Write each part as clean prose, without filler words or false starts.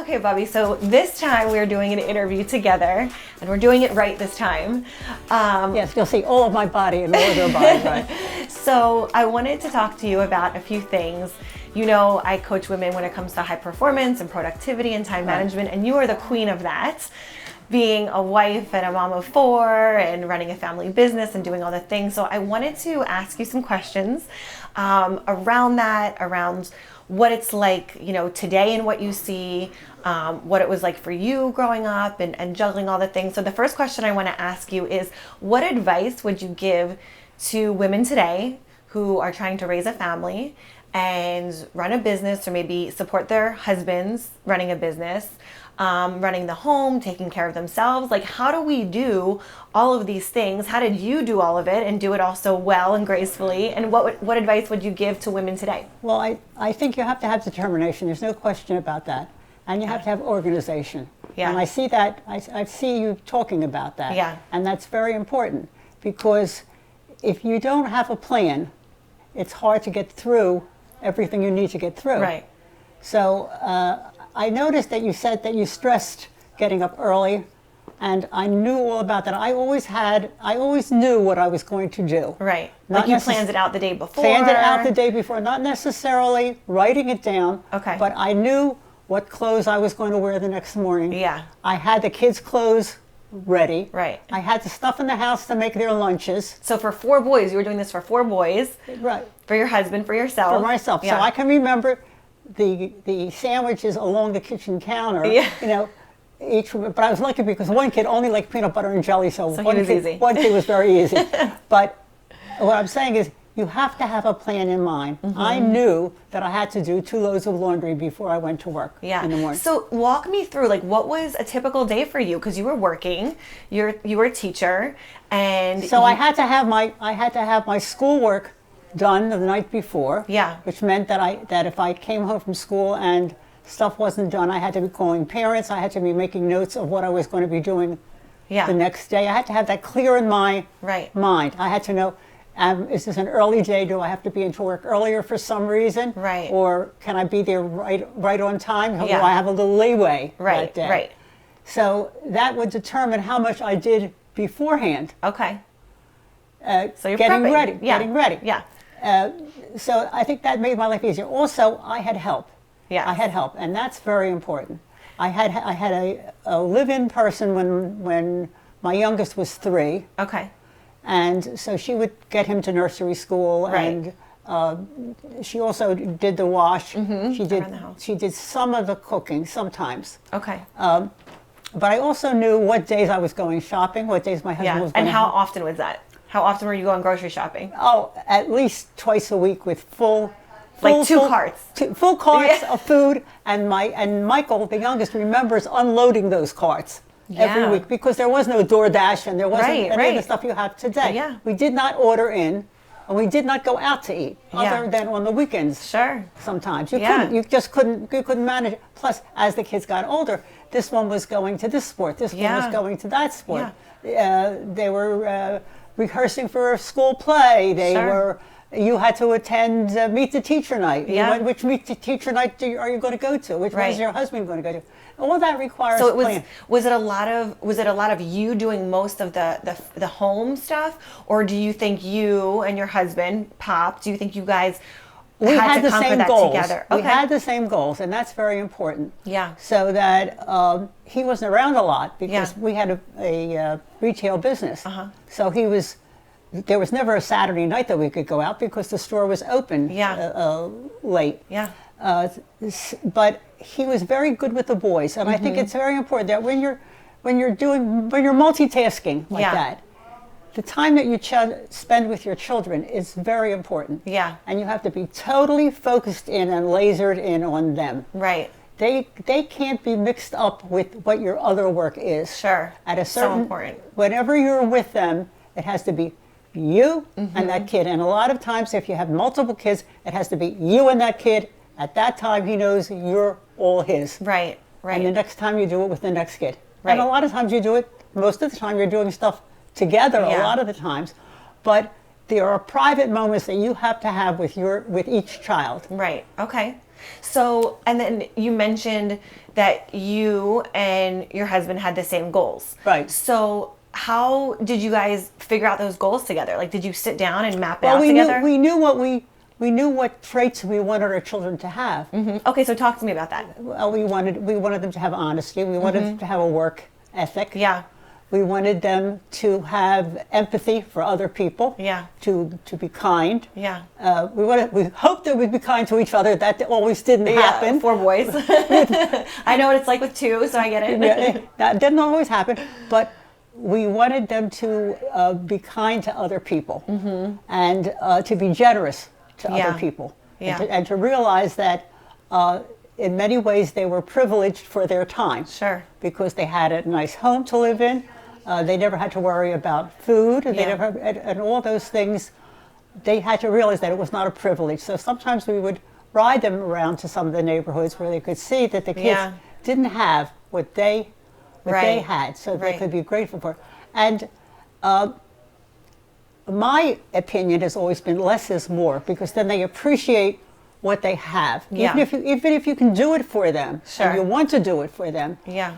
Okay, Bubbie, so this time we're doing an interview together, and we're doing it right this time. Yes, you'll see all of my body and all of their body, right? So I wanted to talk to you about a few things. You know, I coach women when it comes to high performance and productivity and time management, and you are the queen of that. Being a wife and a mom of 4 and running a family business and doing all the things. So I wanted to ask you some questions around that, around what it's like, you know, today and what you see, what it was like for you growing up and juggling all the things. So the first question I want to ask you is, what advice would you give to women today who are trying to raise a family and run a business, or maybe support their husbands running a business, running the home, taking care of themselves? Like, how do we do all of these things? How did you do all of it and do it also well and gracefully? And what advice would you give to women today? Well, I think you have to have determination. There's no question about that. And you have to have organization. Yeah. And I see that, I see you talking about that. Yeah. And that's very important, because if you don't have a plan, it's hard to get through everything you need to get through. Right. So I noticed that you said that you stressed getting up early, and I knew all about that. I always knew what I was going to do. Right. Like you planned it out the day before. Planned it out the day before, not necessarily writing it down. Okay. But I knew what clothes I was going to wear the next morning. Yeah. I had the kids' clothes ready. Right. I had the stuff in the house to make their lunches. So for 4 boys, you were doing this for 4 boys. Right. For your husband, for yourself. For myself. Yeah. So I can remember the sandwiches along the kitchen counter. Yeah. You know, but I was lucky because one kid only liked peanut butter and jelly, so he was easy. One kid was very easy. But what I'm saying is, you have to have a plan in mind. Mm-hmm. I knew that I had to do 2 loads of laundry before I went to work in the morning. So walk me through, like, what was a typical day for you? Because you were working, you were a teacher, and so I had to have my schoolwork done the night before. Yeah. Which meant that if I came home from school and stuff wasn't done, I had to be calling parents. I had to be making notes of what I was going to be doing the next day. I had to have that clear in my mind. I had to know, is this an early day? Do I have to be into work earlier for some reason? Right. Or can I be there right on time? Do I have a little leeway that day? Right. So that would determine how much I did beforehand. Okay. So you're getting prepping. ready. Getting ready. Yeah. So I think that made my life easier. Also, I had help. Yeah. I had help, and that's very important. I had a live-in person when my youngest was 3. Okay. And so she would get him to nursery school, and she also did the wash. Mm-hmm. She did some of the cooking sometimes. Okay. But I also knew what days I was going shopping, what days my husband was going. And how often was that? How often were you going grocery shopping? Oh, at least twice a week with full like 2 carts. Full carts of food, and Michael, the youngest, remembers unloading those carts. Every week, because there was no DoorDash and there wasn't any of the stuff you have today. Yeah. We did not order in, and we did not go out to eat, other than on the weekends. Sure. Sometimes you just couldn't manage it. Plus, as the kids got older, this one was going to this sport, this one was going to that sport. They were rehearsing for a school play. You had to attend Meet the Teacher Night. Which Meet the Teacher Night are you going to go to? Which one is your husband going to go to? All that requires so plan. Was it a lot of you doing most of the home stuff, or do you think you and your husband, Pop, do you think you guys had to conquer that together? We had the same goals, and that's very important. Yeah. So that he wasn't around a lot because we had a retail business. So there was never a Saturday night that we could go out because the store was open late. Yeah. But he was very good with the boys, and I think it's very important that when you're multitasking like that, the time that you spend with your children is very important. Yeah. And you have to be totally focused in and lasered in on them. Right. They can't be mixed up with what your other work is. Sure. At a certain, so important. Whenever you're with them, it has to be you and that kid. And a lot of times, if you have multiple kids, it has to be you and that kid. At that time, he knows you're all his. Right. And the next time you do it with the next kid. Right. And a lot of times you do it, most of the time you're doing stuff together a lot of the times. But there are private moments that you have to have with each child. Right. Okay. So, and then you mentioned that you and your husband had the same goals. Right. So how did you guys figure out those goals together? Like, did you sit down and map it out together? We knew what traits we wanted our children to have. Mm-hmm. Okay, so talk to me about that. Well, we wanted them to have honesty. We wanted them to have a work ethic. Yeah. We wanted them to have empathy for other people. Yeah. To be kind. Yeah. We hoped that we'd be kind to each other. That always didn't happen. 4 boys. I know what it's like with 2, so I get it. Yeah, that didn't always happen, but we wanted them to be kind to other people and to be generous to other people, and to realize that in many ways they were privileged for their time. Sure. Because they had a nice home to live in. They never had to worry about food, and and all those things. They had to realize that it was not a privilege. So sometimes we would ride them around to some of the neighborhoods where they could see that the kids didn't have what they had, so they could be grateful for. And my opinion has always been less is more, because then they appreciate what they have, even if you can do it for them, and you want to do it for them. Yeah.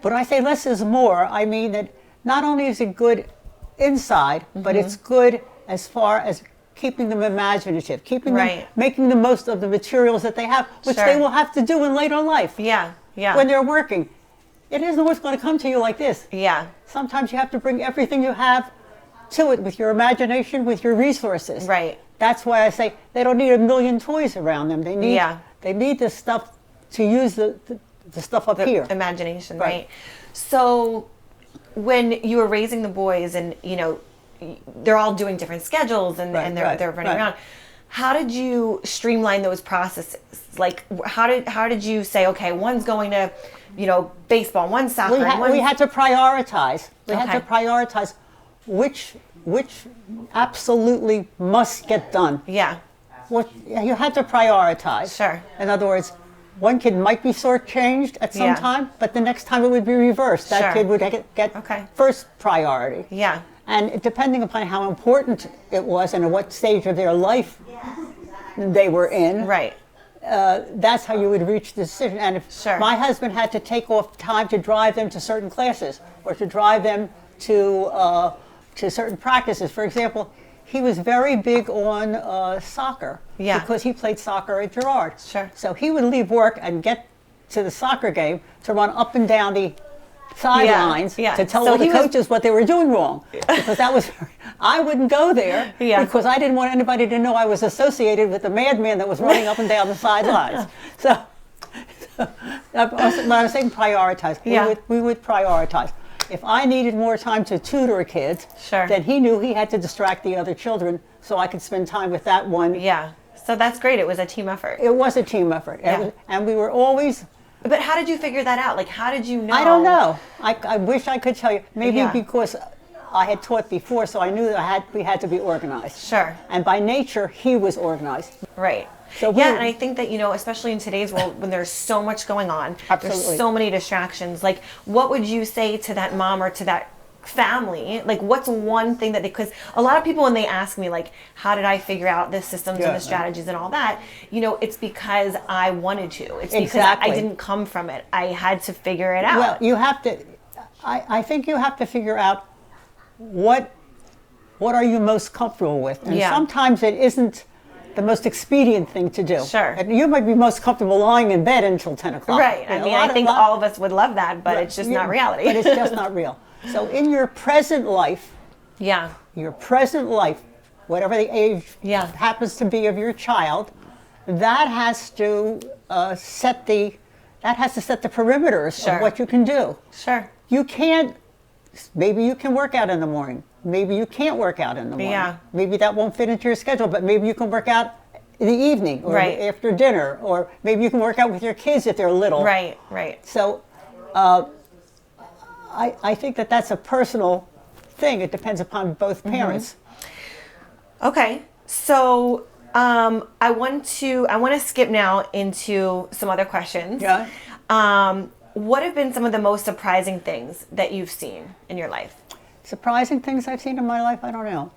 When I say less is more, I mean that not only is it good inside, but it's good as far as keeping them imaginative, keeping them, making the most of the materials that they have, which they will have to do in later life. Yeah. Yeah. When they're working. It isn't always going to come to you like this. Yeah. Sometimes you have to bring everything you have to it with your imagination, with your resources. Right. That's why I say they don't need a million toys around them. They need this stuff to use the stuff up here. Imagination, right? So when you were raising the boys, and they're all doing different schedules, and they're running around, how did you streamline those processes? Like, how did you say, okay, one's going to, baseball, one's soccer? We had to prioritize. We had to prioritize which absolutely must get done. Yeah. You had to prioritize. Sure. In other words, one kid might be shortchanged at some time, but the next time it would be reversed. That kid would get first priority. Yeah. And depending upon how important it was and at what stage of their life they were in, that's how you would reach the decision. And if my husband had to take off time to drive them to certain classes or to drive them to certain practices, for example, he was very big on soccer because he played soccer at Girard. Sure. So he would leave work and get to the soccer game to run up and down the sidelines to tell the coaches what they were doing wrong. Because that was, I wouldn't go there because I didn't want anybody to know I was associated with the madman that was running up and down the sidelines. So when I was saying prioritize, we would prioritize. If I needed more time to tutor kids, then he knew he had to distract the other children so I could spend time with that one. Yeah. So that's great. It was a team effort. It was a team effort. And we were always... But how did you figure that out? Like, how did you know? I don't know. I wish I could tell you. Maybe because I had taught before, so I knew that we had to be organized. Sure. And by nature, he was organized. Right. So and I think that, especially in today's world, when there's so much going on, there's so many distractions. Like, what would you say to that mom or to that family? Like, what's one thing that because a lot of people, when they ask me, like, how did I figure out the systems and the strategies and all that, it's because I wanted to. It's because I didn't come from it. I had to figure it out. Well, you have to, I think you have to figure out what are you most comfortable with. And sometimes it isn't the most expedient thing to do. Sure. And you might be most comfortable lying in bed until 10 o'clock. Right. I think all of us would love that, but it's just not reality. But it's just not real. So in your present life, whatever the age happens to be of your child, that has to set the perimeters of what you can do. Sure. You can't. Maybe you can work out in the morning. Maybe you can't work out in the morning. Yeah. Maybe that won't fit into your schedule, but maybe you can work out in the evening or after dinner, or maybe you can work out with your kids if they're little. Right, right. So I think that that's a personal thing. It depends upon both parents. Okay. So I want to skip now into some other questions. Yeah. What have been some of the most surprising things that you've seen in your life? Surprising things I've seen in my life? I don't know.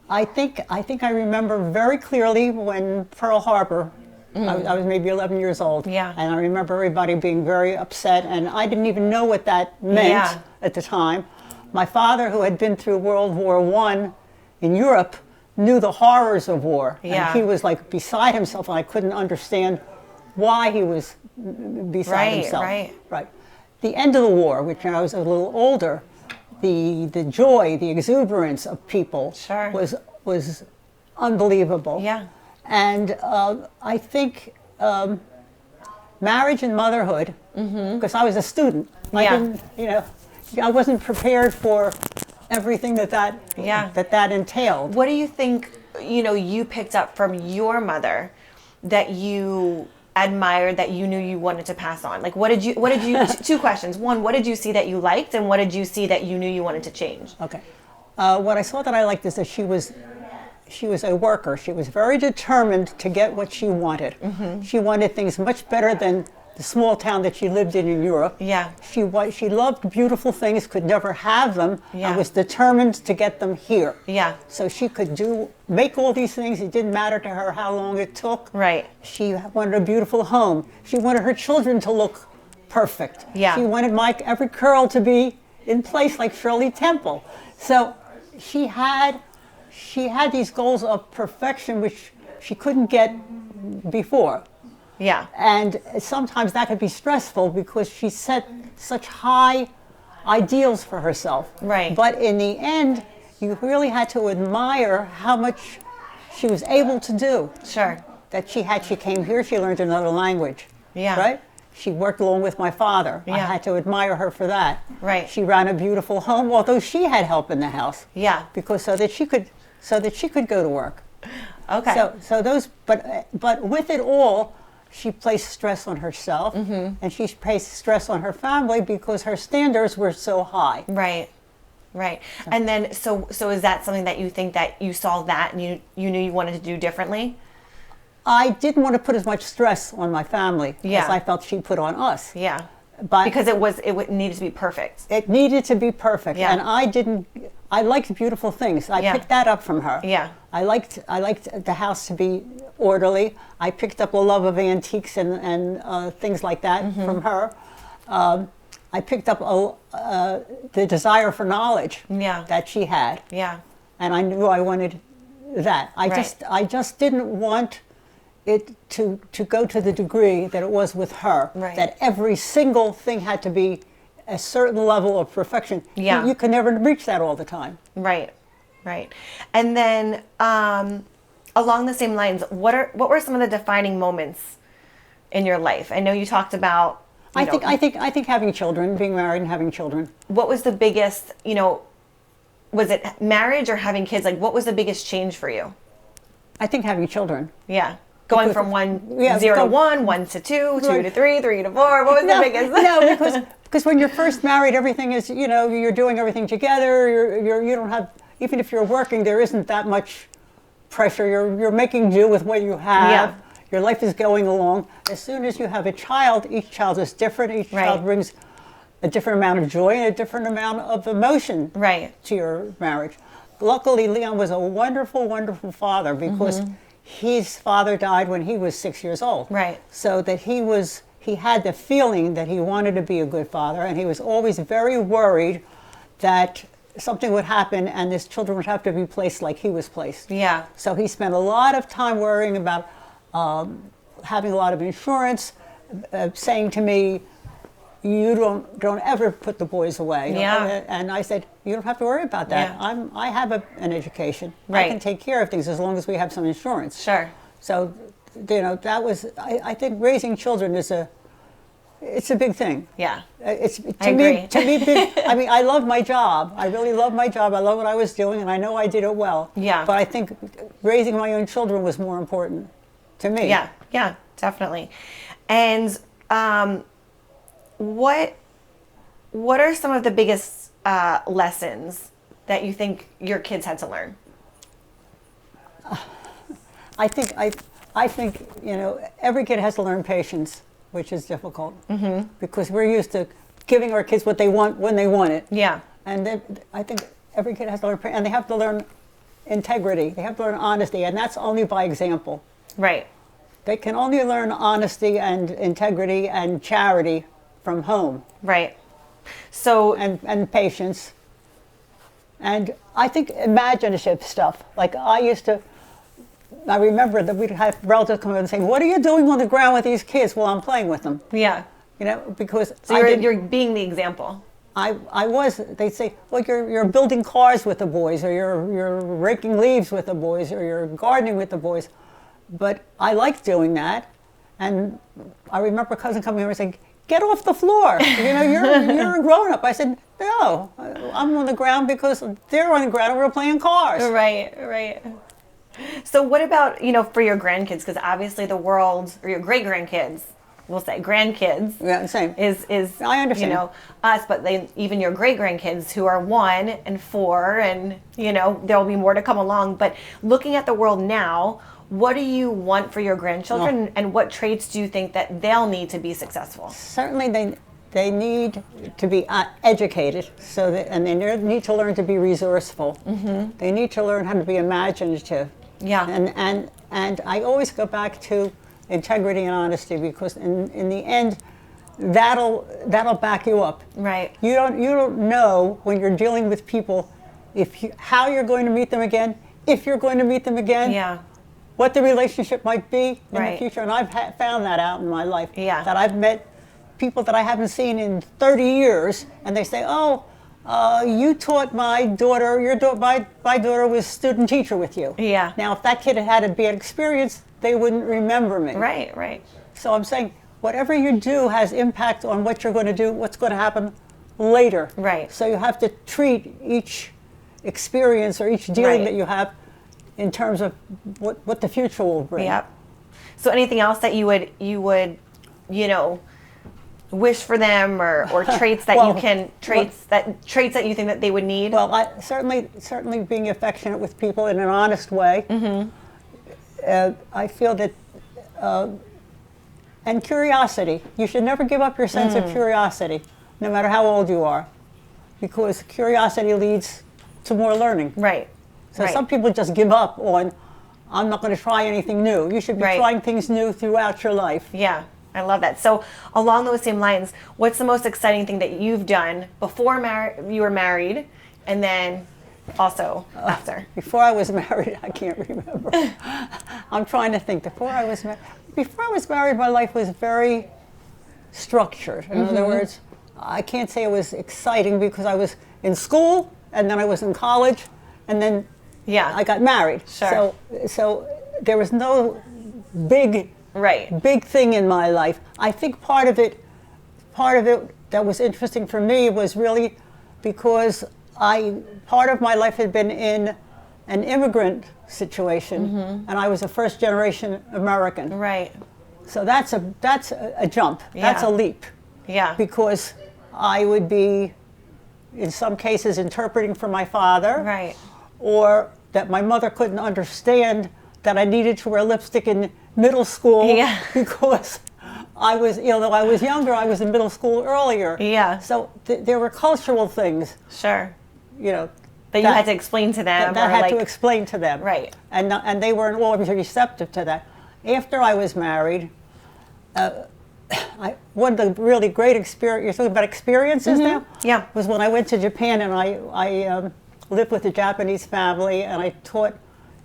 I think I remember very clearly when Pearl Harbor I was maybe 11 years old. Yeah. And I remember everybody being very upset, and I didn't even know what that meant at the time. My father, who had been through World War I in Europe, knew the horrors of war. Yeah. And he was like beside himself, and I couldn't understand why he was beside himself. Right. The end of the war, which when I was a little older, the joy, the exuberance of people was unbelievable. Yeah. And I think marriage and motherhood, because I was a student, I didn't, I wasn't prepared for everything that entailed. What do you think, you picked up from your mother that you admired, that you knew you wanted to pass on? Like, what did you, two questions. One, what did you see that you liked, and what did you see that you knew you wanted to change? Okay. What I saw that I liked is that she was a worker. She was very determined to get what she wanted. She wanted things much better than the small town that she lived in Europe. Yeah. She loved beautiful things, could never have them, and was determined to get them here. Yeah. So she could make all these things. It didn't matter to her how long it took. Right. She wanted a beautiful home. She wanted her children to look perfect. Yeah. She wanted every curl to be in place like Shirley Temple. So she had these goals of perfection which she couldn't get before. Yeah. And sometimes that could be stressful because she set such high ideals for herself. Right. But in the end, you really had to admire how much she was able to do. Sure. That she came here, she learned another language. Yeah. Right? She worked along with my father. Yeah. I had to admire her for that. Right. She ran a beautiful home, although she had help in the house. Yeah. Because so that she could go to work. Okay. So those, but with it all, she placed stress on herself, and she placed stress on her family because her standards were so high. Right. And then, so is that something that you think that you saw that and you knew you wanted to do differently? I didn't want to put as much stress on my family as I felt she put on us. Yeah. But because it needed to be perfect. It needed to be perfect, and I liked beautiful things. I picked that up from her. Yeah. I liked the house to be orderly. I picked up a love of antiques and things like that from her. I picked up the desire for knowledge that she had. Yeah. And I knew I wanted that. I just didn't want it to go to the degree that it was with her. Right. That every single thing had to be a certain level of perfection. Yeah. You can never reach that all the time. Right. And then along the same lines, what were some of the defining moments in your life? I know you talked about I think having children, being married and having children. What was the biggest, was it marriage or having kids? Like, what was the biggest change for you? I think having children. Yeah. Going from 0 to 1, 1 to 2, 2 to 3, 3 to 4. What was the biggest? No, because when you're first married, everything is, you're doing everything together. You don't have, even if you're working, there isn't that much pressure. You're making do with what you have. Yeah. Your life is going along. As soon as you have a child, each child is different. Each child brings a different amount of joy and a different amount of emotion to your marriage. Luckily, Leon was a wonderful, wonderful father because his father died when he was 6 years old. Right. So that he had the feeling that he wanted to be a good father, and he was always very worried that something would happen and his children would have to be placed like he was placed. Yeah. So he spent a lot of time worrying about having a lot of insurance, saying to me, you don't ever put the boys away. And I said, you don't have to worry about that. Yeah. I have an education. Right. I can take care of things as long as we have some insurance. Sure. So, that was, I think raising children it's a big thing. Yeah. To me, big. I mean, I love my job. I really love my job. I love what I was doing, and I know I did it well. Yeah. But I think raising my own children was more important to me. Yeah, definitely. And what are some of the biggest lessons that you think your kids had to learn? I think every kid has to learn patience, which is difficult because we're used to giving our kids what they want when they want it. Yeah. And I think every kid has to learn, and they have to learn integrity. They have to learn honesty, and that's only by example. Right. They can only learn honesty and integrity and charity from home. Right. So and patience. And I think imaginative stuff. Like I remember that we'd have relatives come over and say, "What are you doing on the ground with these kids?" Well, I'm playing with them. Yeah. You know, because so you're being the example. They'd say, well, you're building cars with the boys, or you're raking leaves with the boys, or you're gardening with the boys. But I liked doing that. And I remember a cousin coming over and saying, "Get off the floor. You know, you're a grown-up." I said, "No, I'm on the ground because they're on the ground and we're playing cars." Right. So what about, for your grandkids? Because obviously the world, or your great-grandkids, we'll say grandkids, yeah, same. is I understand. Us, but even your great-grandkids who are 1 and 4, and, there'll be more to come along. But looking at the world now, what do you want for your grandchildren, and what traits do you think that they'll need to be successful? Certainly they need to be educated, and they need to learn to be resourceful. Mm-hmm. They need to learn how to be imaginative. Yeah. And I always go back to integrity and honesty, because in the end, that'll back you up. Right. You don't know when you're dealing with people how you're going to meet them again, if you're going to meet them again. Yeah. What the relationship might be in right. the future. And I've found that out in my life. Yeah. That I've met people that I haven't seen in 30 years, and they say, "Oh, you taught my daughter, my daughter was student teacher with you." Yeah. Now, if that kid had had a bad experience, they wouldn't remember me. Right. So I'm saying, whatever you do has impact on what you're going to do, what's going to happen later. Right. So you have to treat each experience or each dealing right. that you have in terms of what the future will bring. Yep. So anything else that you would, wish for them, or traits that traits that you think that they would need? Well, certainly being affectionate with people in an honest way. Mm-hmm. I feel that, and curiosity. You should never give up your sense of curiosity, no matter how old you are, because curiosity leads to more learning. Right. So some people just give up on, "I'm not going to try anything new." You should be trying things new throughout your life. Yeah, I love that. So along those same lines, what's the most exciting thing that you've done before you were married, and then also after? Before I was married, I can't remember. I'm trying to think. Before I was married, my life was very structured. In other words, I can't say it was exciting, because I was in school, and then I was in college, and then I got married. Sure. So there was no big thing in my life. I think part of it that was interesting for me was really because part of my life had been in an immigrant situation, and I was a first generation American. Right. So that's a jump. Yeah. That's a leap. Yeah. Because I would be, in some cases, interpreting for my father. Right. Or that my mother couldn't understand that I needed to wear lipstick in middle school, because I was, though I was younger, I was in middle school earlier. Yeah. So there were cultural things. Sure. That you had to explain to them. That I had to explain to them. Right. And they weren't always receptive to that. After I was married, one of the really great experiences, you're talking about experiences now? Yeah. Was when I went to Japan, and I lived with a Japanese family, and I taught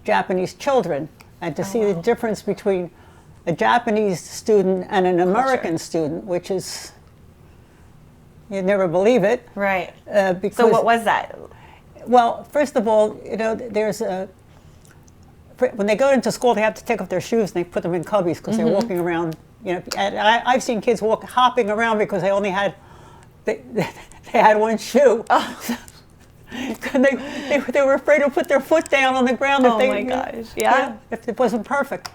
Japanese children, and to see the difference between a Japanese student and an American student, which is, you'd never believe it. Right. Because, so what was that? Well, first of all, when they go into school, they have to take off their shoes and they put them in cubbies, because they're walking around. And I've seen kids hopping around because they only had they had one shoe. Oh. They were afraid to put their foot down on the ground if my gosh. Yeah. If it wasn't perfect.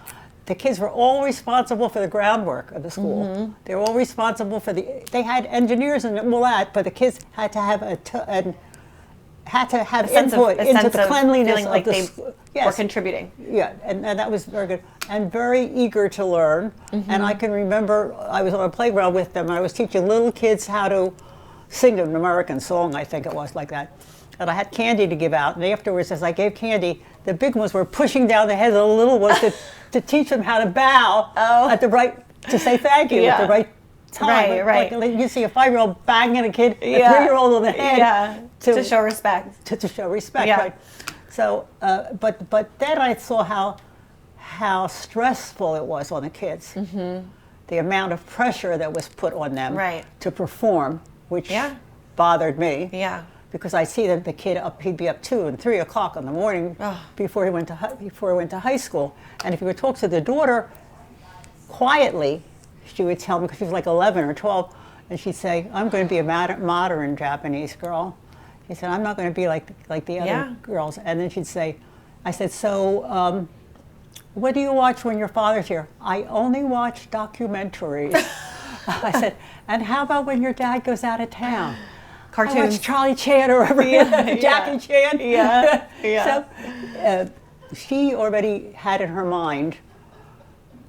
The kids were all responsible for the groundwork of the school. They were all responsible for they had engineers and all that, but the kids had to have input into the cleanliness of the school. Were contributing. Yeah, and that was very good. And very eager to learn. And I can remember I was on a playground with them, and I was teaching little kids how to sing an American song, I think it was, like that. and I had candy to give out. And afterwards, as I gave candy, the big ones were pushing down the heads of the little ones to teach them how to bow at the right, to say thank you at the right time. Right. Like you see a 5-year-old banging a kid, a 3-year-old on the head. To show respect. To show respect, right. So, but then I saw how stressful it was on the kids. Mm-hmm. The amount of pressure that was put on them to perform, which bothered me. Yeah. Because I see that the kid he'd be up 2 and 3 o'clock in the morning before he went to high school. And if you would talk to the daughter quietly, she would tell me, because she was like 11 or 12, and she'd say, "I'm going to be a modern Japanese girl." She said, "I'm not going to be like the other girls." And then she'd say, I said, "So, what do you watch when your father's here?" "I only watch documentaries." I said, "And how about when your dad goes out of town?" "Cartoons." "I watch Charlie Chan or Jackie Chan." So she already had in her mind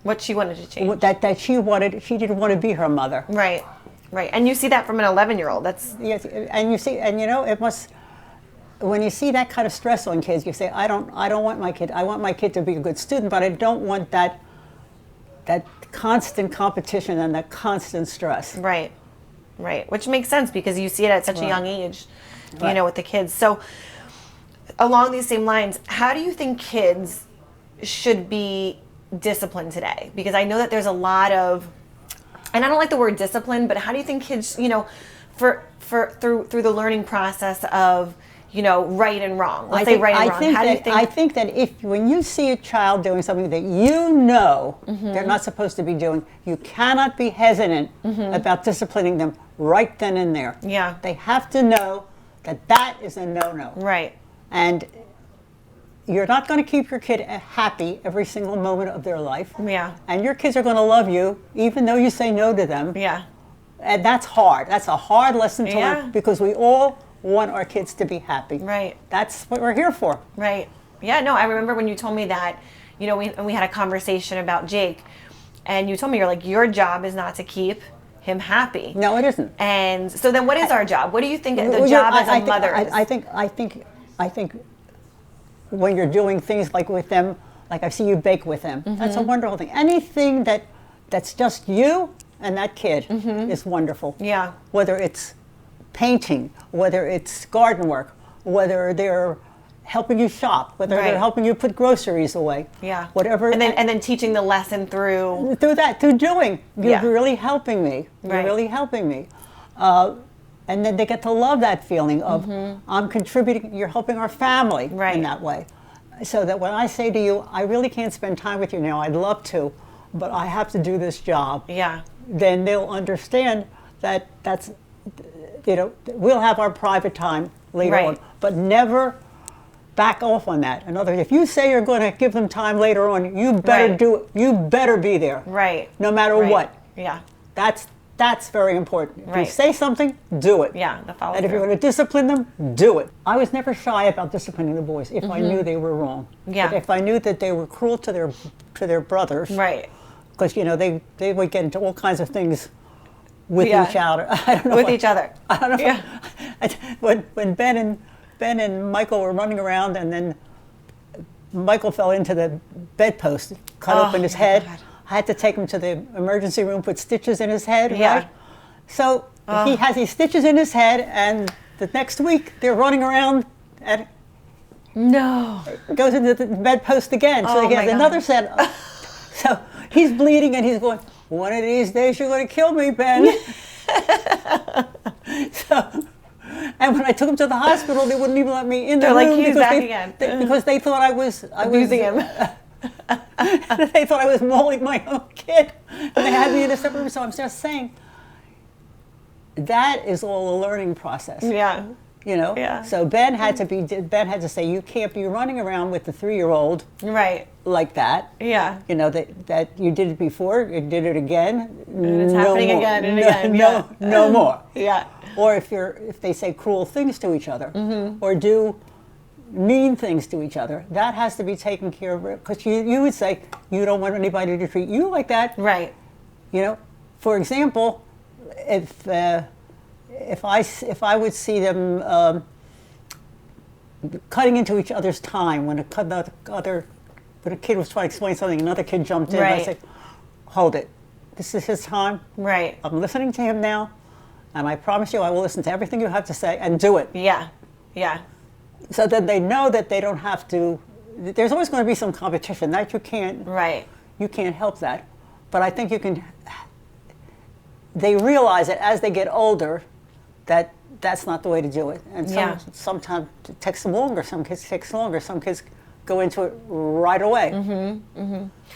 what she wanted to change. That she didn't want to be her mother. Right. And you see that from an 11-year-old. That's and you see, and it must. When you see that kind of stress on kids, you say, I don't want my kid. I want my kid to be a good student, but I don't want that constant competition and that constant stress. Right. Which makes sense because you see it at such a young age, with the kids. So along these same lines, how do you think kids should be disciplined today? Because I know that there's a lot of, and I don't like the word discipline, but how do you think kids, through the learning process of, right and wrong. Let's say right and wrong. How do you think? I think that when you see a child doing something that they're not supposed to be doing, you cannot be hesitant about disciplining them right then and there. Yeah. They have to know that is a no-no. Right. And you're not going to keep your kid happy every single moment of their life. Yeah. And your kids are going to love you even though you say no to them. Yeah. And that's hard. That's a hard lesson to learn because we all want our kids to be happy. Right. That's what we're here for. Right. Yeah, no, I remember when you told me that, we had a conversation about Jake, and you told me, you're like, your job is not to keep him happy. No, it isn't. And so then what is our job? What do you think the job as a mother is? I think when you're doing things like with them, like I see you bake with them, that's a wonderful thing. Anything that's just you and that kid is wonderful. Yeah. Whether it's painting, whether it's garden work, whether they're helping you shop, whether they're helping you put groceries away. Yeah. Whatever. And then teaching the lesson through doing. You're really helping me. You're really helping me. And then they get to love that feeling of I'm contributing, you're helping our family in that way. So that when I say to you, I really can't spend time with you now, I'd love to, but I have to do this job. Yeah. Then they'll understand that's we'll have our private time later on, but never back off on that. In other words, if you say you're going to give them time later on, you better do it. You better be there. Right. No matter what. Yeah. That's very important. If you say something, do it. Yeah, the follow-through. And if you're going to discipline them, do it. I was never shy about disciplining the boys if I knew they were wrong. Yeah. But if I knew that they were cruel to their brothers. Right. Because they would get into all kinds of things with each other. I don't know. With each other. I don't know. Yeah. When Ben and Michael were running around, and then Michael fell into the bedpost, cut open his head. God. I had to take him to the emergency room, put stitches in his head. Right. So he has these stitches in his head, and the next week they're running around and goes into the bedpost again. So he has another set. So he's bleeding, and he's going, "One of these days you're going to kill me, Ben." And when I took him to the hospital, they wouldn't even let me in the room because they thought I was abusing him. They thought I was mauling my own kid, and they had me in a separate room. So I'm just saying, that is all a learning process. Yeah. Yeah. So Ben had to say, you can't be running around with the 3-year-old. Right. Like that. Yeah. That you did it before, you did it again. And it's happening again and again. No more. Yeah. Or if they say cruel things to each other, or do mean things to each other, that has to be taken care of, because you would say you don't want anybody to treat you like that. Right. For example, if I would see them cutting into each other's time. When when a kid was trying to explain something, another kid jumped in. I say, hold it. This is his time. Right. I'm listening to him now, and I promise you I will listen to everything you have to say and do it. Yeah. Yeah. So that they know that they don't have to. There's always going to be some competition that you can't. Right. You can't help that, but I think you can. They realize that as they get older, that that's not the way to do it, and sometimes it takes them longer. Some kids takes longer. Some kids go into it right away.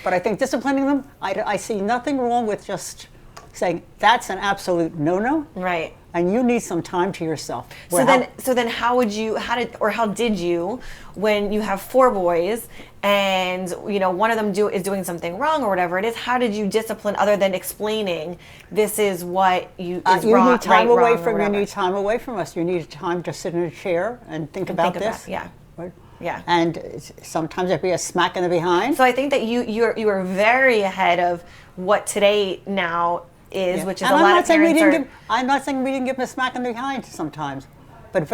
But I think disciplining them, I see nothing wrong with just saying that's an absolute no-no. Right. And you need some time to yourself. So then how did you, when you have 4 boys and one of them is doing something wrong or whatever it is, how did you discipline other than explaining this is what is wrong? You need time away from you need time away from us. You need time to sit in a chair and think about this. Right? Yeah. And sometimes there'd be a smack in the behind. So I think that you are very ahead of what today now is, which is and a lot of parents I'm not saying we didn't give him a smack in the behind sometimes, but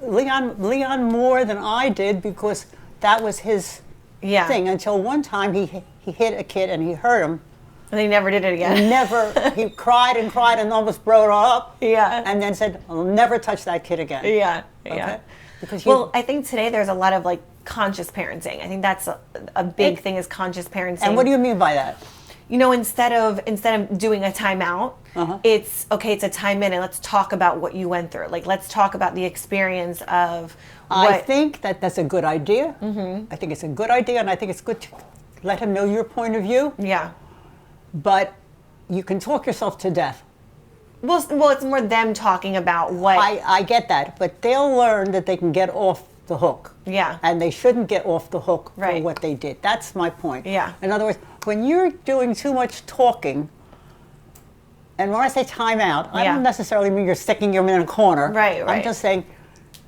Leon more than I did, because that was his thing. Until one time he hit a kid and he hurt him. And he never did it again. He cried and almost broke up. Yeah. And then said, I'll never touch that kid again. Yeah. Okay? Yeah. Because I think today there's a lot of conscious parenting. I think that's a big thing, is conscious parenting. And what do you mean by that? Instead of doing a timeout, it's okay, it's a time in and let's talk about what you went through. Let's talk about the experience of what... I think that's a good idea. I think it's a good idea, and I think it's good to let him know your point of view. Yeah. But you can talk yourself to death. Well, it's more them talking about what... I get that, but they'll learn that they can get off the hook. Yeah. And they shouldn't get off the hook for what they did. That's my point. Yeah. In other words, when you're doing too much talking, and when I say time out, I don't necessarily mean you're sticking them in a corner. Right. I'm just saying,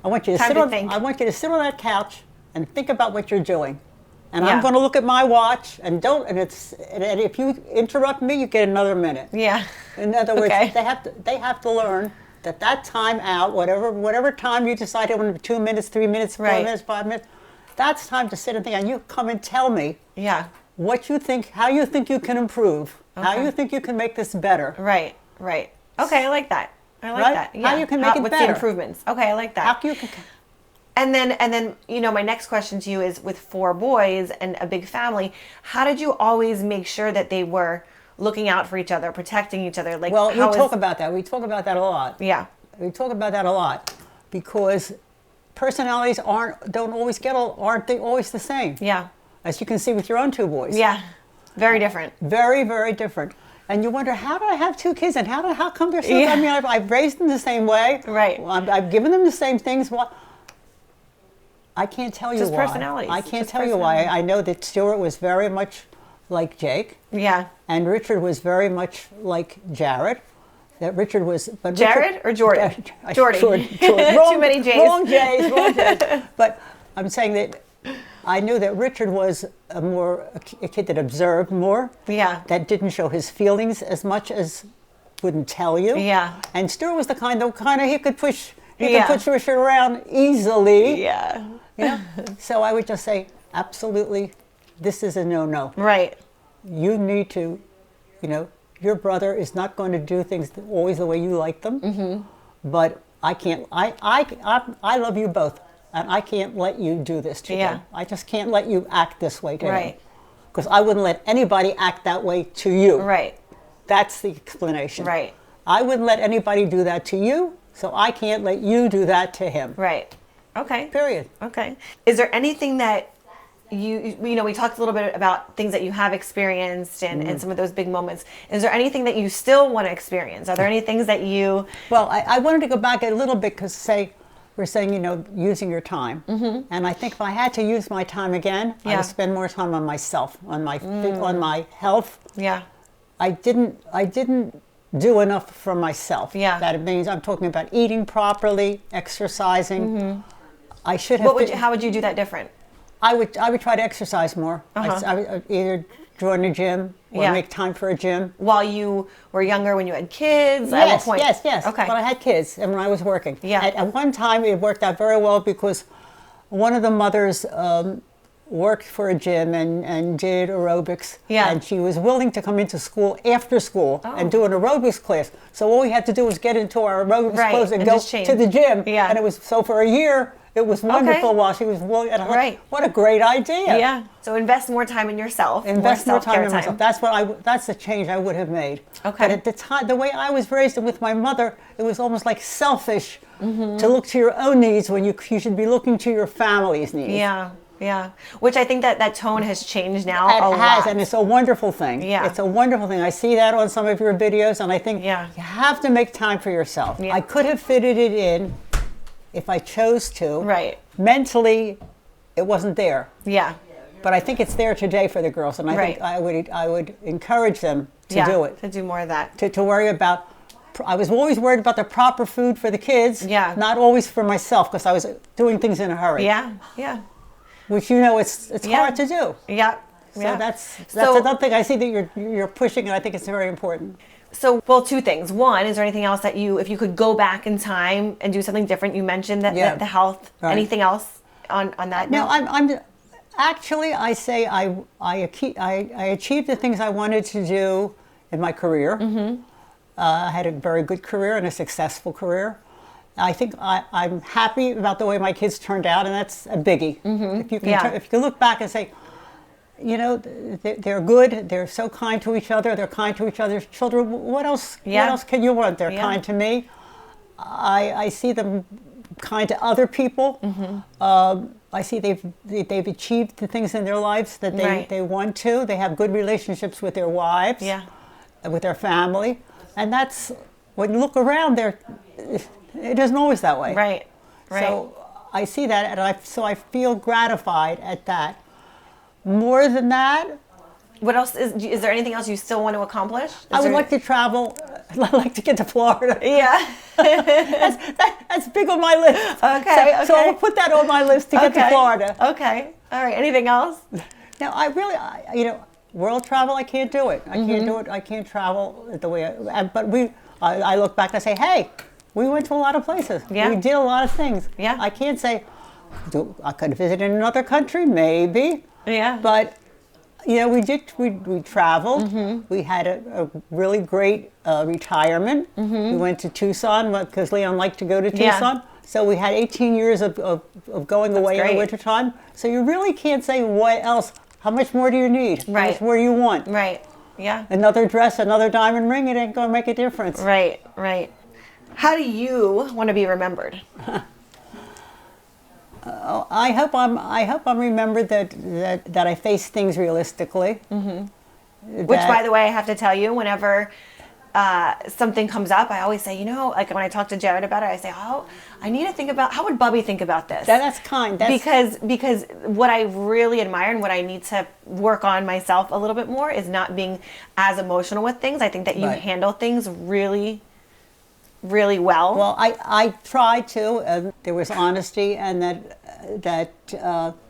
I want you to sit on that couch and think about what you're doing. And I'm going to look at my watch, and if you interrupt me, you get another minute. Yeah. In other words, they have to learn that time out, whatever time you decide, 2 minutes, 3 minutes, 4 minutes, 5 minutes, that's time to sit and think. And you come and tell me what you think, how you think you can improve, how you think you can make this better. Right. Okay, I like that. that. Yeah. How you can make it better. What's the improvements? Okay, I like that. How you can... And then, my next question to you is, with 4 boys and a big family, how did you always make sure that they were looking out for each other, protecting each other? We talk about that. We talk about that a lot. Yeah. We talk about that a lot, because personalities aren't they always the same? Yeah. As you can see with your own 2 boys. Yeah. Very different. Very, very different. And you wonder, how did I have 2 kids, and how come they're so... I mean, I've raised them the same way. Right. I've given them the same things. I can't tell you why. Just personalities. I can't tell you why. I know that Stuart was very much like Jake. Yeah. And Richard was very much like Jared. That Richard was... Jared or Jordan? Jordan. Too many J's. Wrong J's. But I'm saying that I knew that Richard was a kid that observed more. Yeah. That didn't show his feelings as much as wouldn't tell you. Yeah. And Stuart was the kind of he could push... He can put Richard around easily. Yeah. So I would just say, absolutely, this is a no-no. Right. You need to, your brother is not going to do things always the way you like them. Mm-hmm. But I can't, I love you both, and I can't let you do this to them. I just can't let you act this way to them. Because I wouldn't let anybody act that way to you. Right. That's the explanation. Right. I wouldn't let anybody do that to you, so I can't let you do that to him. Right. Okay. Period. Okay. Is there anything that we talked a little bit about things that you have experienced and some of those big moments. Is there anything that you still want to experience? Are there any things that you... Well, I wanted to go back a little bit because we're saying, using your time. Mm-hmm. And I think if I had to use my time again, I would spend more time on myself, on my health. Yeah. I didn't do enough for myself. Yeah. That means I'm talking about eating properly, exercising. Mm-hmm. I should have... How would you do that different? I would try to exercise more. I would either join a gym or make time for a gym. While you were younger, when you had kids? Yes, at what point? yes. Okay. But I had kids, and when I was working. Yeah. At one time, it worked out very well because one of the mothers worked for a gym and did aerobics. Yeah. And she was willing to come into school after school and do an aerobics class. So all we had to do was get into our aerobics clothes and go to the gym. Yeah. And it was so for a year. It was wonderful while she was willing. And what a great idea! Yeah. So invest more time in yourself. Invest more time in myself. That's the change I would have made. Okay. But at the time, the way I was raised with my mother, it was almost like selfish to look to your own needs when you should be looking to your family's needs. Yeah. Yeah. Which I think that tone has changed now a It has, lot. and it's a wonderful thing. Yeah. It's a wonderful thing. I see that on some of your videos, and I think you have to make time for yourself. Yeah. I could have fitted it in if I chose to. Right. Mentally, it wasn't there. Yeah. But I think it's there today for the girls, and I think I would encourage them to do it. To do more of that. To worry about. I was always worried about the proper food for the kids. Yeah. Not always for myself, because I was doing things in a hurry. Yeah. Yeah. Which it's hard to do. Yeah. So that's another thing I see that you're pushing, and I think it's very important. So, well, two things. One, is there anything else that if you could go back in time and do something different? You mentioned that the health. Right. Anything else on that? No, I'm actually, I say I achieved the things I wanted to do in my career. Mm-hmm. I had a very good career and a successful career. I think I'm happy about the way my kids turned out, and that's a biggie. Mm-hmm. If you can look back and say, they're good. They're so kind to each other. They're kind to each other's children. What else? Yeah. What else can you want? They're kind to me. I see them kind to other people. Mm-hmm. I see they've achieved the things in their lives that they want to. They have good relationships with their wives. Yeah. With their family, and that's when you look around. It isn't always that way. Right. So I see that, and I feel gratified at that. More than that, what else is there anything else you still want to accomplish? I would like to travel. I'd like to get to Florida. Yeah. that's big on my list. Okay. So I'll put that on my list to get to Florida. Okay. All right. Anything else? No, world travel, I can't do it. I can't do it. I can't travel the way I look back and I say, hey, we went to a lot of places. Yeah. We did a lot of things. Yeah. I can't say, I could visit in another country, maybe. Yeah. But, we traveled. Mm-hmm. We had a really great retirement. Mm-hmm. We went to Tucson because Leon liked to go to Tucson. Yeah. So we had 18 years of going away in the wintertime. So you really can't say what else. How much more do you need? Right. How much more do you want? Right. Yeah. Another dress, another diamond ring, it ain't going to make a difference. Right. Right. How do you want to be remembered? I hope I'm remembered that I face things realistically. Mm-hmm. Which, by the way, I have to tell you, whenever something comes up, I always say, like when I talk to Jared about it, I say, I need to think about, how would Bubbie think about this? That's kind. Because what I really admire and what I need to work on myself a little bit more is not being as emotional with things. I think that you handle things really, really well. Well, I tried to. There was honesty, and that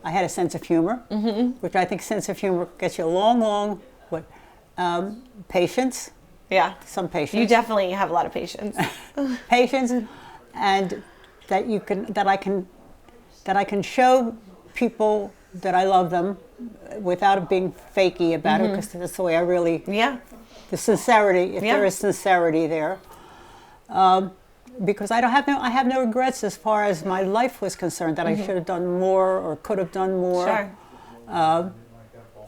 I had a sense of humor, mm-hmm. which I think sense of humor gets you a long patience. Yeah, some patience. You definitely have a lot of patience. Patience, and that I can show people that I love them without being fakey about it, because that's the way I really. Yeah. The sincerity, if there is sincerity there. Because I have no regrets as far as my life was concerned, that I should have done more or could have done more. Sure.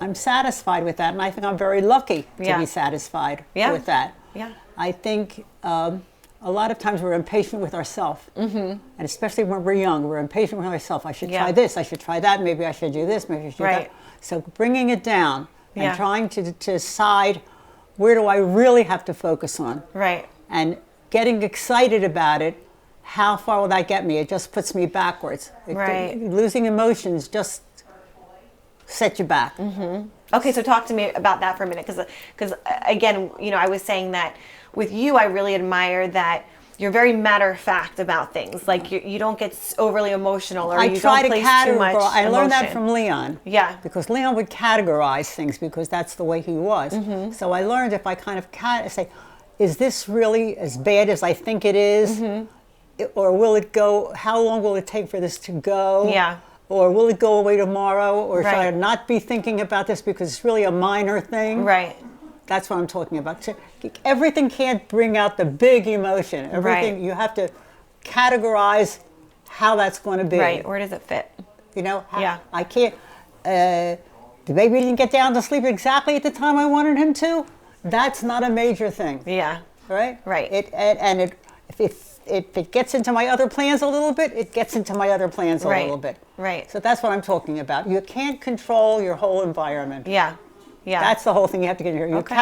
I'm satisfied with that, and I think I'm very lucky to be satisfied with that. Yeah. I think a lot of times we're impatient with ourselves, and especially when we're young, we're impatient with ourselves. I should try this, I should try that, maybe I should do this, maybe I should do that. So bringing it down and trying to decide, where do I really have to focus on? Right. And getting excited about it, how far will that get me? It just puts me backwards. Losing emotions just set you back. Mm-hmm. Okay, so talk to me about that for a minute, because again, I was saying that with you, I really admire that you're very matter of fact about things. Like you don't get overly emotional, or I you try don't to place too much categorize. I learned that emotion. from Leon. Yeah. Because Leon would categorize things because that's the way he was. Mm-hmm. So I learned if I kind of say, is this really as bad as I think it is? Mm-hmm. Or will it go, how long will it take for this to go? Yeah. Or will it go away tomorrow? Or should Right. I not be thinking about this because it's really a minor thing? Right. That's what I'm talking about. Everything can't bring out the big emotion. Everything, Right. you have to categorize how that's going to be. Right. Where does it fit? You know, Yeah. I can't, the baby didn't get down to sleep exactly at the time I wanted him to. That's not a major thing. Yeah. Right? Right. If it gets into my other plans a little bit, it gets into my other plans a Right. little bit. Right. So that's what I'm talking about. You can't control your whole environment. Yeah. Yeah. That's the whole thing you have to get here. Okay.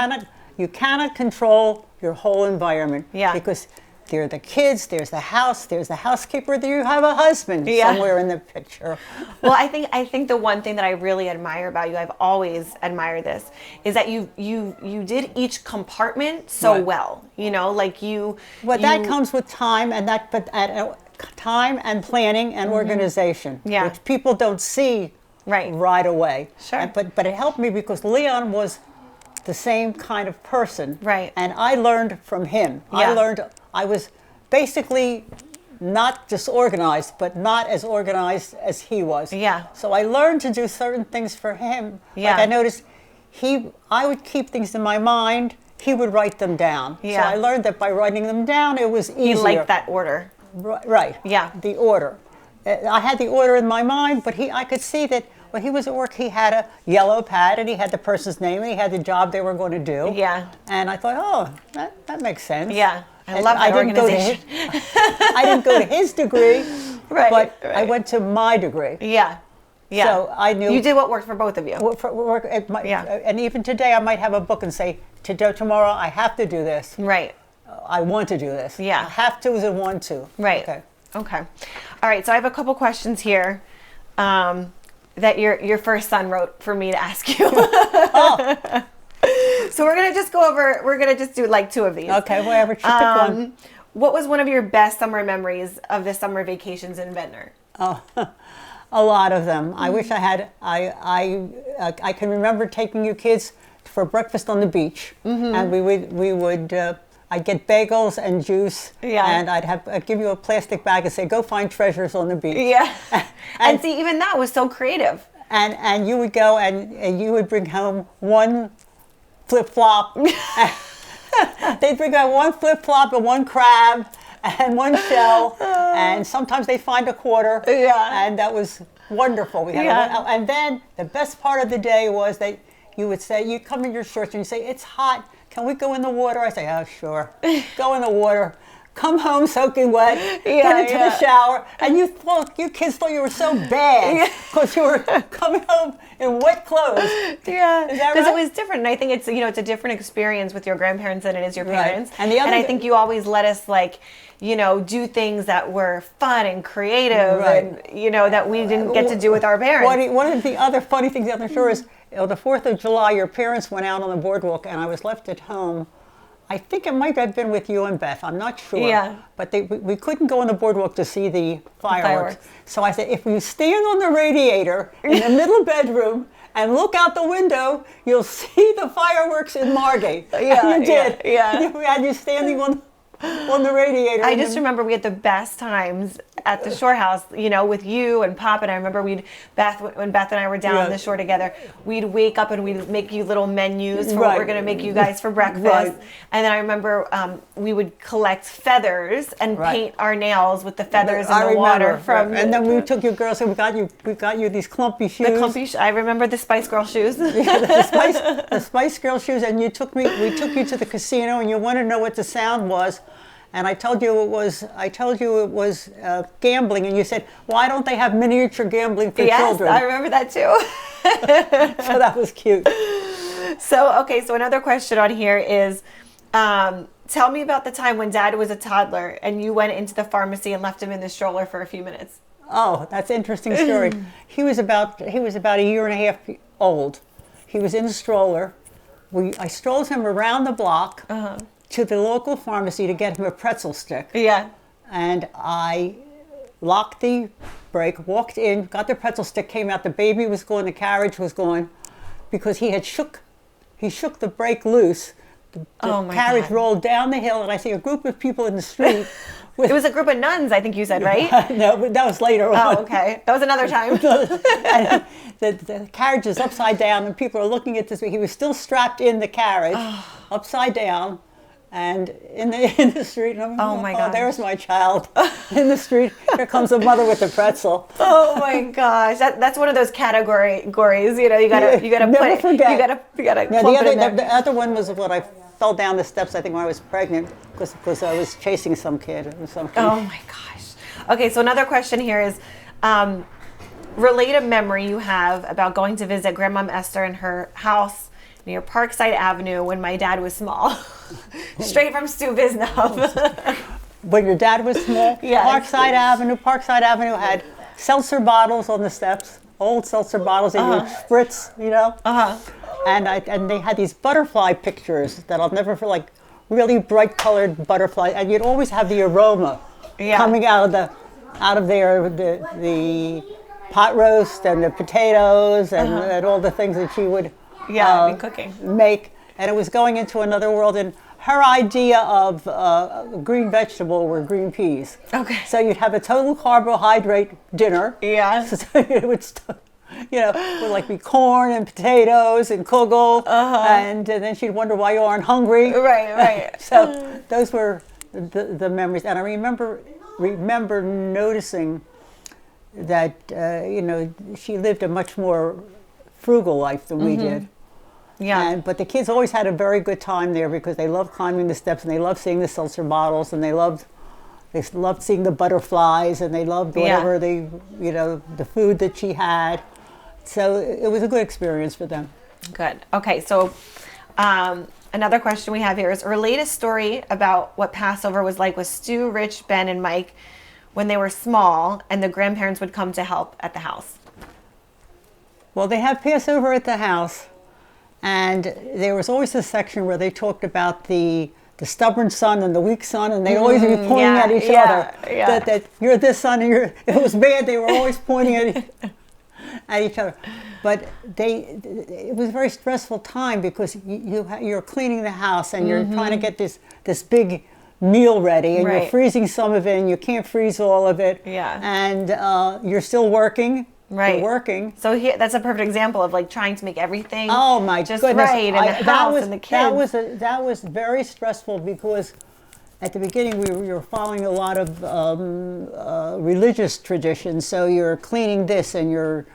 You cannot control your whole environment. Yeah. Because there are the kids, there's the house, there's the housekeeper, there you have a husband somewhere in the picture. Well, I think the one thing that I really admire about you, I've always admired this, is that you did each compartment so Right. well. You know, like you. Well, that comes with time and time and planning and organization, Yeah. which people don't see right away. Sure. But it helped me because Leon was the same kind of person. Right. And I learned from him. Yeah. I was basically not disorganized, but not as organized as he was. Yeah. So I learned to do certain things for him. Yeah. Like I noticed I would keep things in my mind, he would write them down. Yeah. So I learned that by writing them down, it was easier. You like that order. Right. Yeah. The order. I had the order in my mind, but I could see that when he was at work, he had a yellow pad and he had the person's name and he had the job they were going to do. Yeah. And I thought, oh, that makes sense. Yeah. I love that organization. I didn't go to his degree, Right. but I went to my degree. Yeah. Yeah. So I knew you did what worked for both of you. And even today, I might have a book and say, tomorrow I have to do this. Right. I want to do this. Yeah. I have to as a want to. Right. Okay. All right. So I have a couple questions here that your first son wrote for me to ask you. Oh. So we're gonna just do like two of these. Okay, whatever. Pick one. What was one of your best summer memories of the summer vacations in Ventnor? Oh, a lot of them. I wish I had. I can remember taking you kids for breakfast on the beach, and we would. I'd get bagels and juice, and I'd give you a plastic bag and say, "Go find treasures on the beach." Yeah, and see, even that was so creative. And you would go and you would bring home one flip-flop. They'd bring out one flip-flop and one crab and one shell, and sometimes they'd find a quarter. Yeah. And that was wonderful. We had and then the best part of the day was that you would say, you'd come in your shorts and you'd say, "It's hot. Can we go in the water?" I say, "Oh, sure. Go in the water." Come home soaking wet, get into the shower, and you kids thought you were so bad because you were coming home in wet clothes. Yeah, because it was different. And I think it's it's a different experience with your grandparents than it is your parents. Right. And I think you always let us do things that were fun and creative, and that we didn't get to do with our parents. One of the other funny things on the shore is the 4th of July. Your parents went out on the boardwalk, and I was left at home. I think it might have been with you and Beth. I'm not sure. Yeah. But we couldn't go on the boardwalk to see the fireworks. So I said, if you stand on the radiator in the middle bedroom and look out the window, you'll see the fireworks in Margate. Yeah, and you did. Yeah. We had you standing on the radiator. I just remember we had the best times at the shore house, with you and Pop. And I remember when Beth and I were down on the shore together, we'd wake up and we'd make you little menus for what we're going to make you guys for breakfast. Right. And then I remember we would collect feathers and paint our nails with the feathers in the water. And then we took you girls and we got you these clumpy shoes. I remember the Spice Girl shoes. The Spice Girl shoes. And we took you to the casino, and you wanted to know what the sound was. And I told you it was gambling, and you said, "Why don't they have miniature gambling for children?" Yes, I remember that too. So that was cute. So another question on here is, tell me about the time when Dad was a toddler and you went into the pharmacy and left him in the stroller for a few minutes. Oh, that's an interesting story. He was about a year and a half old. He was in a stroller. I strolled him around the block. to the local pharmacy to get him a pretzel stick. Yeah. And I locked the brake, walked in, got the pretzel stick, came out. The baby was going, the carriage was going, because he shook the brake loose. The carriage God. rolled down the hill, and I see a group of people in the street. It was a group of nuns, I think you said, right? No, but that was later on. Oh, okay. That was another time. And the carriage is upside down, and people are looking at this. He was still strapped in the carriage, upside down, and in the street. And I'm, oh my God! There's my child in the street. Here comes the mother with the pretzel. Oh my gosh, that's one of those categories. You know, you gotta never put forget. You gotta. No, clump it in there. the other one was when I fell down the steps. I think when I was pregnant, because I was chasing some kid or something. Oh my gosh. Okay, so another question here is, relate a memory you have about going to visit Grandmom Esther in her house near Parkside Avenue when my dad was small. Straight from Stu Biznov. When your dad was small? Yes. Parkside Avenue had seltzer bottles on the steps, old seltzer bottles that you would spritz, you know? And they had these butterfly pictures that I'll never forget, like really bright colored butterflies, and you'd always have the aroma coming out of there, the pot roast and the potatoes and all the things that she would cooking. make, and it was going into another world. And her idea of green vegetable were green peas. Okay. So you'd have a total carbohydrate dinner. Yeah. So it would, would like be corn and potatoes and kugel, and then she'd wonder why you aren't hungry. Right. So those were the memories, and I remember noticing that she lived a much more frugal life than we did. Yeah. But the kids always had a very good time there because they loved climbing the steps, and they loved seeing the seltzer bottles, and they loved seeing the butterflies, and they loved whatever the food that she had. So it was a good experience for them. Good. Okay, so another question we have here is, relate a story about what Passover was like with Stu, Rich, Ben, and Mike when they were small and the grandparents would come to help at the house. Well, they had Passover at the house, and there was always a section where they talked about the stubborn son and the weak son, and they'd always be pointing at each other. Yeah. That you're this son, and if it was bad, they were always pointing at each other. But it was a very stressful time because you're cleaning the house, and you're trying to get this big meal ready, and you're freezing some of it, and you can't freeze all of it. Yeah. And you're still working. Right. You're working. So that's a perfect example of like trying to make everything just right, and the house and the kids. That was very stressful because at the beginning we were following a lot of religious traditions. So you're cleaning this, and you're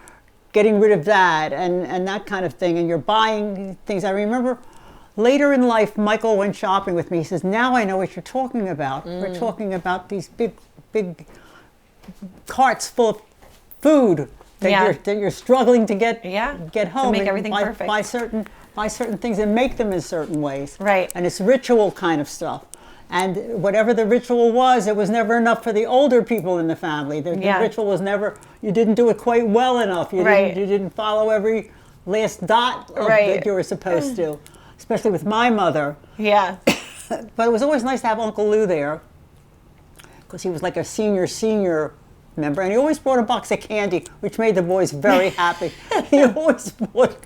getting rid of that, and that kind of thing, and you're buying things. I remember later in life, Michael went shopping with me. He says, "Now I know what you're talking about. We're talking about these big carts full of food that you're struggling to get home, to make everything perfect. Buy certain things and make them in certain ways. Right. And it's ritual kind of stuff. And whatever the ritual was, it was never enough for the older people in the family. The ritual was never, you didn't do it quite well enough. You didn't follow every last dot that you were supposed to, especially with my mother. Yeah. But it was always nice to have Uncle Lou there because he was like a senior member, and he always brought a box of candy, which made the boys very happy. He always brought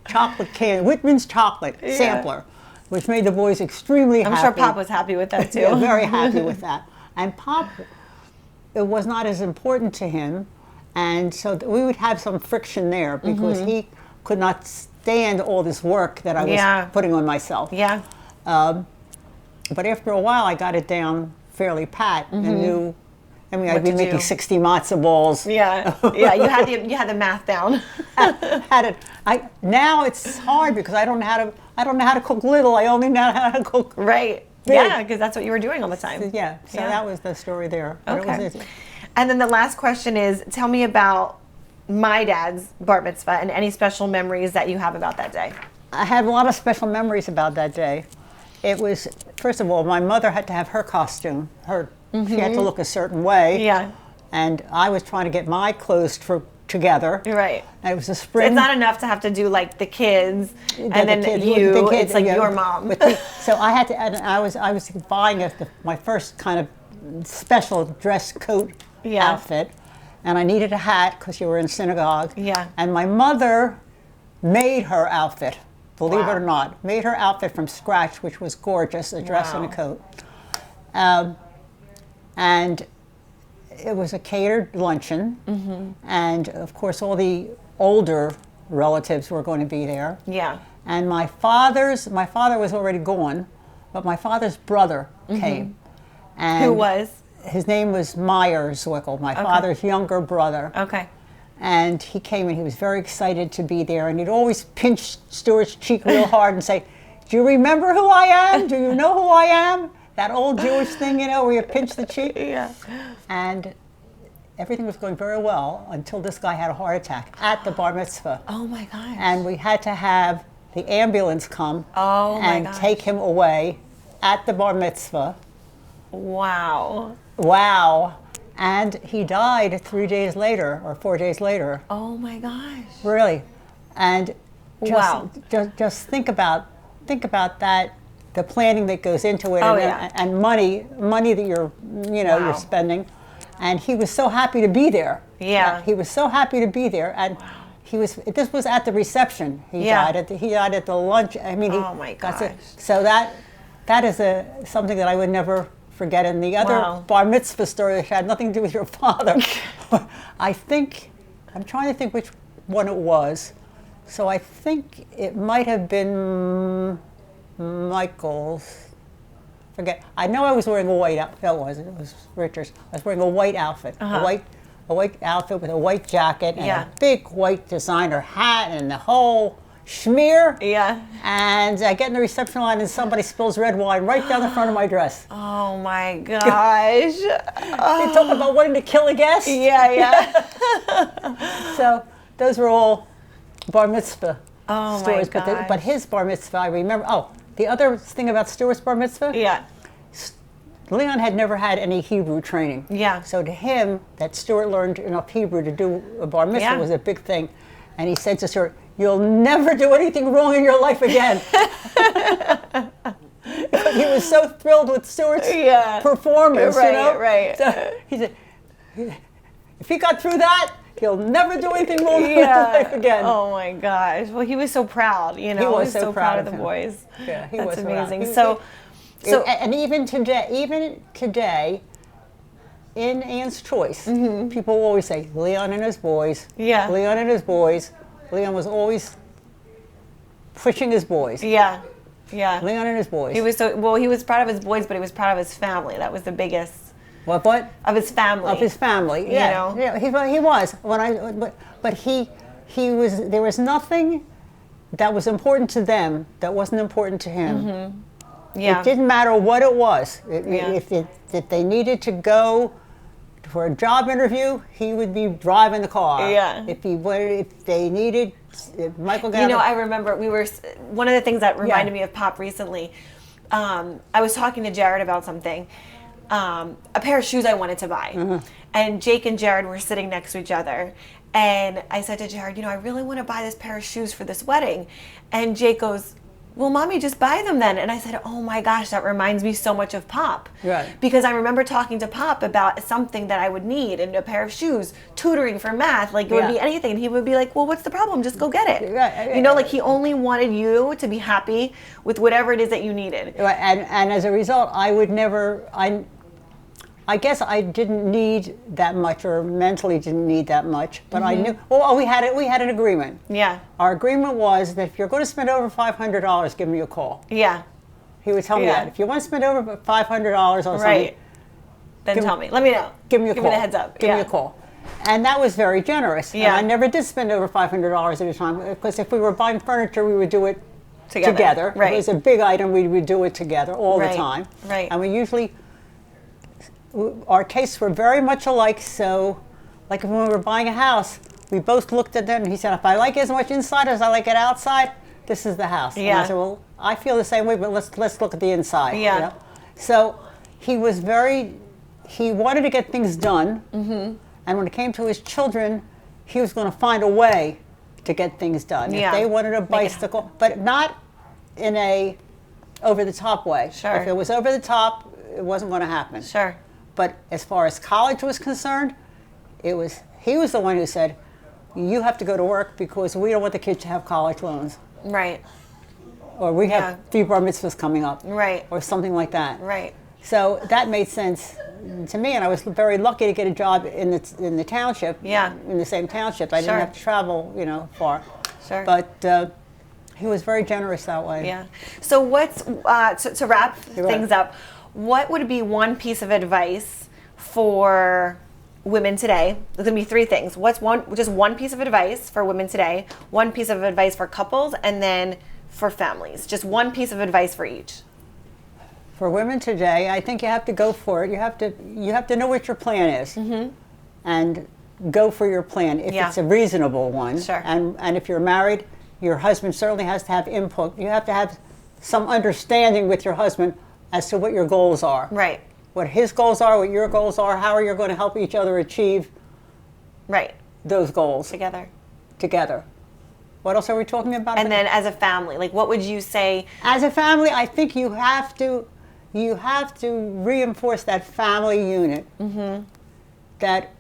chocolate candy, Whitman's chocolate sampler, which made the boys extremely happy. I'm sure Pop was happy with that too. Yeah, very happy with that. And Pop, it was not as important to him, and so we would have some friction there because he could not stand all this work that I was putting on myself. Yeah. But after a while, I got it down fairly pat and knew. I mean, I'd be making 60 matzo balls. Yeah, you had the math down. Had it. Now it's hard because I don't know how to cook little. I only know how to cook big. Yeah, because that's what you were doing all the time. Yeah. So that was the story there. Okay. It was and then the last question is, tell me about my dad's bar mitzvah and any special memories that you have about that day. I had a lot of special memories about that day. It was, first of all, my mother had to have her costume. She had to look a certain way. Yeah. And I was trying to get my clothes for together. Right. And it was a spring. It's not enough to have to do like the kids and then you. It's like your mom. So I had to. And I was buying my first kind of special dress coat outfit, and I needed a hat because you were in synagogue. Yeah. And my mother made her outfit. Believe it or not, made her outfit from scratch, which was gorgeous, a dress and a coat. And it was a catered luncheon, and of course all the older relatives were going to be there. Yeah. And my father was already gone, but my father's brother came. And who was? His name was Meyer Zwickel, my father's younger brother. Okay. And he came and he was very excited to be there, and he'd always pinch Stuart's cheek real hard and say, "Do you remember who I am? Do you know who I am?" That old Jewish thing, where you pinch the cheek. Yeah. And everything was going very well until this guy had a heart attack at the bar mitzvah. Oh my gosh. And we had to have the ambulance come and take him away at the bar mitzvah. Wow. Wow. And he died 3 days later or 4 days later. Oh my gosh. Really. And just think about that, the planning that goes into it, and money that you're spending. And he was so happy to be there. Yeah. He was so happy to be there, and this was at the reception. He died at the lunch. I mean, oh my gosh. So that is something that I would never forget. And the other bar mitzvah story that had nothing to do with your father, I'm trying to think which one it was. So I think it might have been Michael's. Forget. I know I was wearing a white outfit. No, it was Richard's. I was wearing a white outfit, a white outfit with a white jacket and a big white designer hat and the whole schmear. Yeah. And I get in the reception line and somebody spills red wine right down the front of my dress. Oh my gosh. They talk about wanting to kill a guest. Yeah. So those were all bar mitzvah stories. My gosh. But his bar mitzvah, I remember. Oh, the other thing about Stuart's bar mitzvah. Yeah. Leon had never had any Hebrew training. Yeah. So to him, that Stuart learned enough Hebrew to do a bar mitzvah was a big thing. And he said to Stuart, "You'll never do anything wrong in your life again." He was so thrilled with Stuart's performance, Right. So he said, if he got through that, he'll never do anything wrong in his life again. Oh my gosh. Well, he was so proud, He was so proud of the boys. Yeah, he That's was amazing. Proud. And even today, in Anne's Choice, people always say, Leon and his boys. Yeah. Leon and his boys. Leon was always pushing his boys. Yeah. Leon and his boys. He was he was proud of his boys, but he was proud of his family. That was the biggest. What? Of his family. Of his family. Yeah. Yeah. He was. But he was. There was nothing that was important to them that wasn't important to him. Mm-hmm. Yeah. It didn't matter what it was. If they needed to go for a job interview, he would be driving the car. Yeah. If they needed, Michael got I remember one of the things that reminded me of Pop recently, I was talking to Jared about something, a pair of shoes I wanted to buy. And Jake and Jared were sitting next to each other. And I said to Jared, I really want to buy this pair of shoes for this wedding. And Jake goes, well, Mommy, just buy them then. And I said, oh my gosh, that reminds me so much of Pop. Right. Because I remember talking to Pop about something that I would need, and a pair of shoes, tutoring for math, it would be anything. And he would be like, well, what's the problem? Just go get it. Right. He only wanted you to be happy with whatever it is that you needed. Right. And as a result, I would never, I guess I didn't need that much, or mentally didn't need that much, but I knew. Well, we had an agreement. Yeah. Our agreement was that if you're going to spend over $500, give me a call. Yeah. He would tell me that if you want to spend over $500 on something, then tell me. Let me know. Give me a call. Give me the heads up. Give me a call. And that was very generous. Yeah. And I never did spend over $500 at a time, because if we were buying furniture, we would do it together. Right. If it was a big item, we would do it together all the time. Right. And we usually. Our tastes were very much alike, so like when we were buying a house, we both looked at them and he said, if I like it as much inside as I like it outside, this is the house. Yeah. And I said, well, I feel the same way, but let's look at the inside. Yeah. So he wanted to get things done, and when it came to his children, he was going to find a way to get things done. Yeah. If they wanted a bicycle, but not in a over-the-top way. Sure. If it was over the top, it wasn't going to happen. Sure. But as far as college was concerned, he was the one who said, you have to go to work because we don't want the kids to have college loans. Right. Or we have 3 bar mitzvahs coming up. Right. Or something like that. Right. So that made sense to me, and I was very lucky to get a job in the township. Yeah. In the same township. I didn't have to travel, far. Sure. But he was very generous that way. Yeah. So what's to wrap things up? What would be one piece of advice for women today? There's going to be 3 things. Just one piece of advice for women today, one piece of advice for couples, and then for families. Just one piece of advice for each. For women today, I think you have to go for it. You have to know what your plan is, and go for your plan if it's a reasonable one. Sure. And if you're married, your husband certainly has to have input. You have to have some understanding with your husband as to what your goals are. Right. What his goals are, what your goals are, how are you going to help each other achieve those goals together. What else are we talking about? And then as a family, like what would you say? As a family, I think you have to reinforce that family unit. That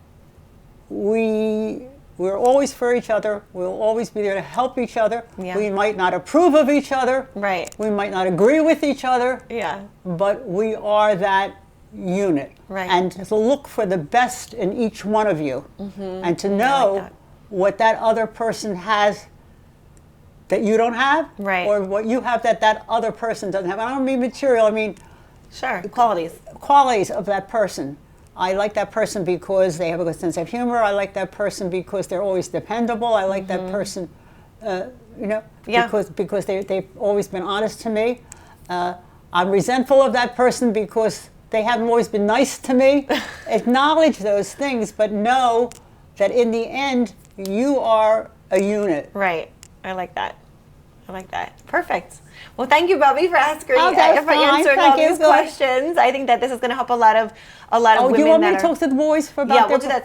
we're always for each other. We'll always be there to help each other. Yeah. We might not approve of each other. Right. We might not agree with each other. Yeah. But we are that unit. Right. And to look for the best in each one of you. And to know what that other person has that you don't have. Right. Or what you have that other person doesn't have. I don't mean material, I mean qualities of that person. I like that person because they have a good sense of humor. I like that person because they're always dependable. I like that person, because they've always been honest to me. I'm resentful of that person because they haven't always been nice to me. Acknowledge those things, but know that in the end, you are a unit. Right. I like that. Perfect. Well, thank you, Bubbie, for answering all these questions. I think that this is going to help a lot of women. Do you want me to talk to the boys for about? Yeah, we'll do that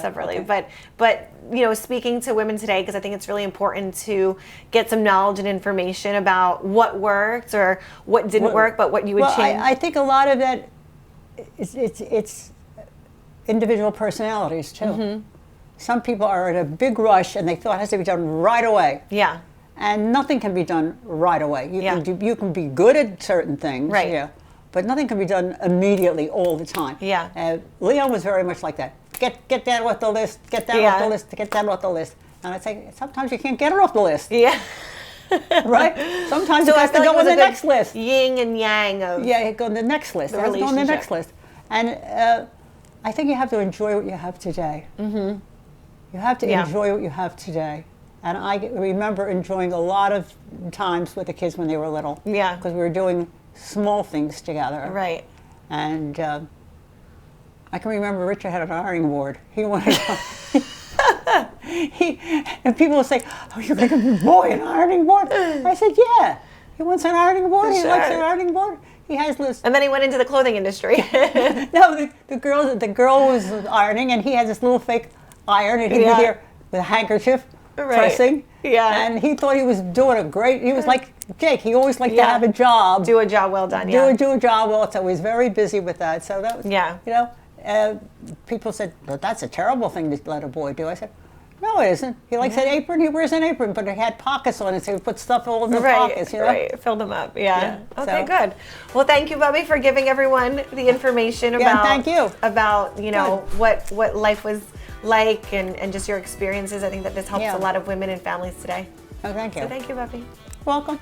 separately. Okay. But speaking to women today, because I think it's really important to get some knowledge and information about what worked or what didn't work, but what you would change. I think a lot of that it's individual personalities too. Some people are in a big rush and they feel it has to be done right away. Yeah. And nothing can be done right away. You can be good at certain things, but nothing can be done immediately all the time. Yeah. Leon was very much like that. Get that off the list. Get that off the list. Get that off the list. And I'd say sometimes you can't get it off the list. Yeah. Right. Sometimes it has to go on the next list. Yin and yang of go on the next list. It has to go on the next list. And I think you have to enjoy what you have today. You have to enjoy what you have today. And I remember enjoying a lot of times with the kids when they were little. Yeah. Because we were doing small things together. Right. And I can remember Richard had an ironing board. He wanted and people would say, "Oh, you're going to give your boy an ironing board?" I said, "Yeah. He wants an ironing board. He likes an ironing board. He has this." And then he went into the clothing industry. No, the girl was ironing, and he had this little fake iron, and he'd be there with a handkerchief. Pressing. Yeah. And he thought he was doing he was like Jake. He always liked to have a job. Do a job well done, Do a job well. So he was very busy with that. So that was, people said, well, that's a terrible thing to let a boy do. I said, no, it isn't. He likes an apron. He wears an apron, but it had pockets on it, so he put stuff all in the pockets. Right, filled them up. Yeah. Okay, good. Well, thank you, Bubbie, for giving everyone the information about. Thank you. About what life was like and just your experiences. I think that this helps a lot of women and families today. Oh, thank you. So thank you, Bubbie. Welcome.